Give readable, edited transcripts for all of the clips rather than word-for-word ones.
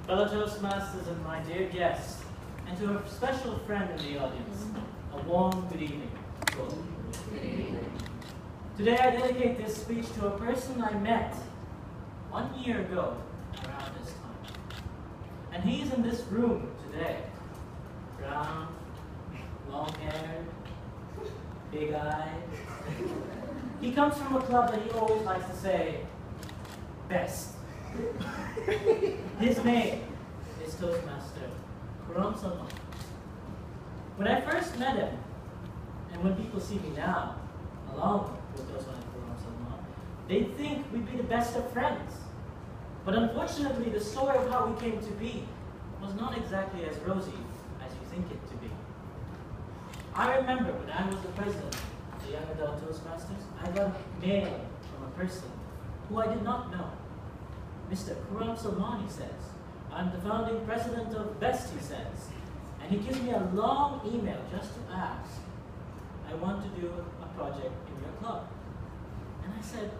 Fellow Toastmasters and my dear guests, and to a special friend in the audience, a warm good evening. Good evening. Today I dedicate this speech to a person I met 1 year ago around this time. And he's in this room today. Brown, long hair, big eyes. He comes from a club that he always likes to say, best. His name is Toastmaster Khalid. When I first met him, and when people see me now, along with Toastmaster Khalid, they think we'd be the best of friends. But unfortunately, the story of how we came to be was not exactly as rosy as you think it to be. I remember when I was the president of the Young Adult Toastmasters, I got a mail from a person who I did not know. Mr. Khalid, he says. I'm the founding president of BEST, he says. And he gives me a long email just to ask, I want to do a project in your club. And I said,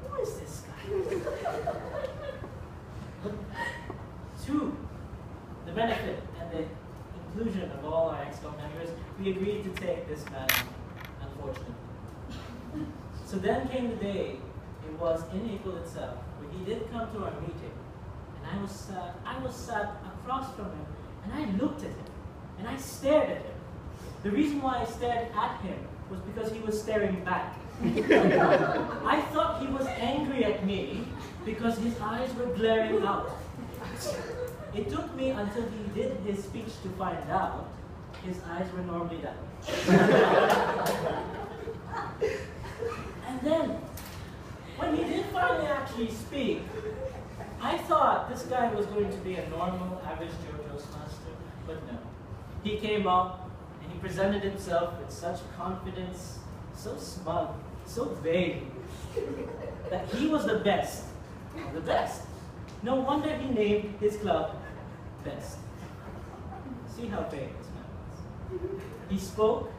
who is this guy? But to the benefit and the inclusion of all our ExCom members, we agreed to take this man, unfortunately. So then came the day, it was in April itself, where he did come to our meeting, and I was sat across from him, and I looked at him, and I stared at him. The reason why I stared at him was because he was staring back. I thought he was angry at me because his eyes were glaring out. It took me until he did his speech to find out his eyes were normally that way. And then, when he did finally actually speak, I thought this guy was going to be a normal, average Joe Toastmaster, but no. He came up and he presented himself with such confidence, so smug, so vague, that he was the best of the best. No wonder he named his club BEST. See how vague this man was. He spoke,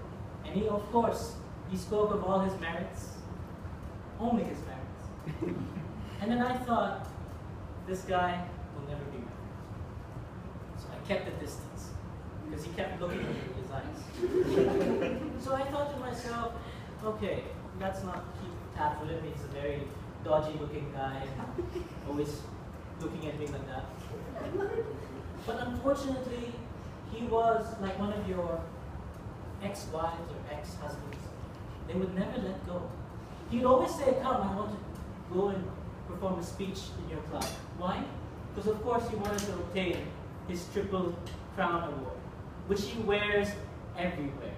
and he, of course, he spoke of all his merits, only his merits. And then I thought, this guy will never be married. So I kept a distance, because he kept looking at me in his eyes. So I thought to myself, okay, let's not keep tabs with him. He's a very dodgy looking guy, always looking at me like that. But unfortunately, he was like one of your ex-wives or ex-husbands. They would never let go. He'd always say, come, I want to go and perform a speech in your club. Why? Because of course he wanted to obtain his Triple Crown Award, which he wears everywhere.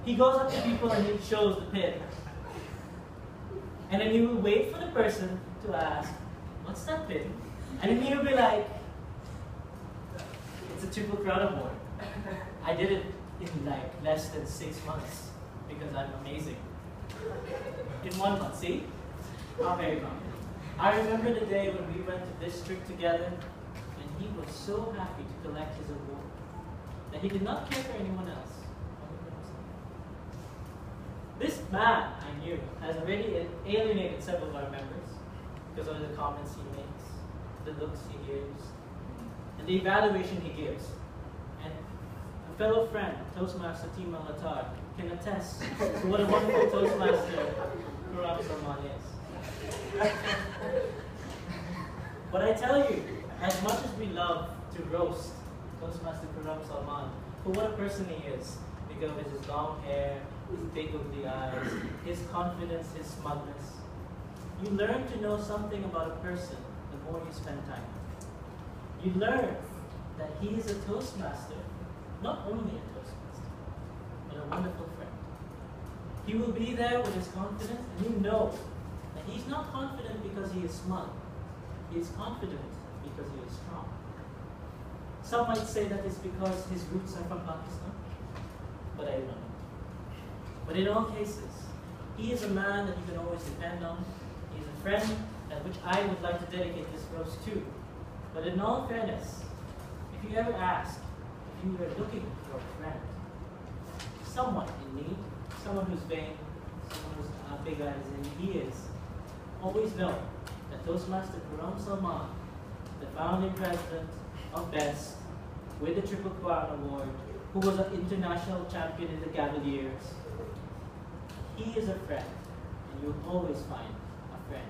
He goes up to people and he shows the pin. And then he will wait for the person to ask, what's that pin? And then he'll be like, it's a Triple Crown Award. I did it in like less than 6 months because I'm amazing. In 1 month, see? How very confident. I remember the day when we went to district together, and he was so happy to collect his award that he did not care for anyone else. This man, I knew, has already alienated several of our members because of the comments he makes, the looks he gives, and the evaluation he gives. And a fellow friend, Toastmaster Tima Latar, can attest to what a wonderful Toastmaster Khalid is. But I tell you, as much as we love to roast Toastmaster Khalid for what a person he is, because of his long hair, his big ugly eyes, his confidence, his smugness, you learn to know something about a person the more you spend time with him. You learn that he is a Toastmaster, not only a Toastmaster, but a wonderful friend. He will be there with his confidence, and you know that he's not confident because he is smug. He is confident because he is strong. Some might say that it's because his roots are from Pakistan, but I don't know. But in all cases, he is a man that you can always depend on. He is a friend at which I would like to dedicate this roast to. But in all fairness, if you ever ask if you were looking for a friend, someone in need, someone who's vain, someone who's big eyes, and he is, always know that Toastmaster Khalid, the founding president of BEST with the Triple Crown Award, who was an international champion in the Cavaliers. He is a friend, and you'll always find a friend